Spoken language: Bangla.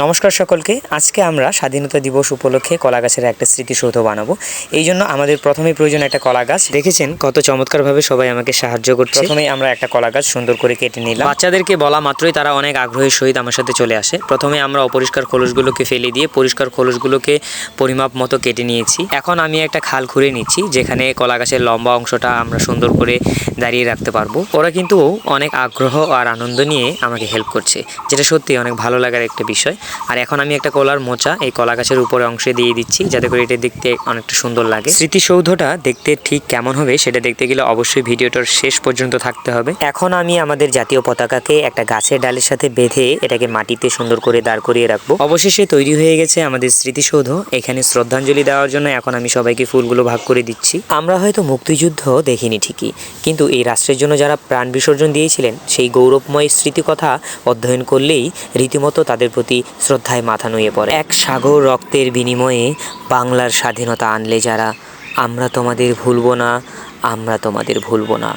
নমস্কার সকলকে। আজকে আমরা স্বাধীনতা দিবস উপলক্ষে কলা গাছের একটা স্মৃতিসৌধ বানাবো। এই জন্য আমাদের প্রথমেই প্রয়োজন একটা কলা গাছ। দেখেছেন কত চমৎকারভাবে সবাই আমাকে সাহায্য করছে। প্রথমেই আমরা একটা কলা গাছ সুন্দর করে কেটে নিলাম। বাচ্চাদেরকে বলা মাত্রই তারা অনেক আগ্রহের সহিত আমার সাথে চলে আসে। প্রথমে আমরা অপরিষ্কার খোলসগুলোকে ফেলে দিয়ে পরিষ্কার খোলসগুলোকে পরিমাপ মতো কেটে নিয়েছি। এখন আমি একটা খাল খুঁড়ে নিচ্ছি, যেখানে কলা গাছের লম্বা অংশটা আমরা সুন্দর করে দাঁড়িয়ে রাখতে পারবো। ওরা কিন্তু অনেক আগ্রহ আর আনন্দ নিয়ে আমাকে হেল্প করছে, যেটা সত্যি অনেক ভালো লাগার একটা বিষয়। আর এখন আমি একটা কলার মোচা এই কলা গাছের উপরে অংশে দিয়ে দিচ্ছি, যাতে করে এটা দেখতে অনেকটা সুন্দর লাগে। স্মৃতিসৌধটা দেখতে ঠিক কেমন হবে সেটা দেখতে গেলে অবশ্যই ভিডিওটার শেষ পর্যন্ত থাকতে হবে। এখন আমি আমাদের জাতীয় পতাকাকে একটা গাছের ডালের সাথে বেঁধে এটাকে মাটিতে সুন্দর করে দাঁড় করিয়ে রাখবো। অবশেষে তৈরি হয়ে গেছে আমাদের স্মৃতিসৌধ। এখানে শ্রদ্ধাঞ্জলি দেওয়ার জন্য এখন আমি সবাইকে ফুলগুলো ভাগ করে দিচ্ছি। আমরা হয়তো মুক্তিযুদ্ধ দেখিনি ঠিকই, কিন্তু এই রাষ্ট্রের জন্য যারা প্রাণ বিসর্জন দিয়েছিলেন সেই গৌরবময় স্মৃতিকথা অধ্যয়ন করলেই রীতিমতো তাদের প্রতি শ্রদ্ধায় মাথা নুয়ে পড়ে। এক সাগর রক্তের বিনিময়ে বাংলার স্বাধীনতা আনলে যারা, আমরা তোমাদের ভুলব না, আমরা তোমাদের ভুলব না।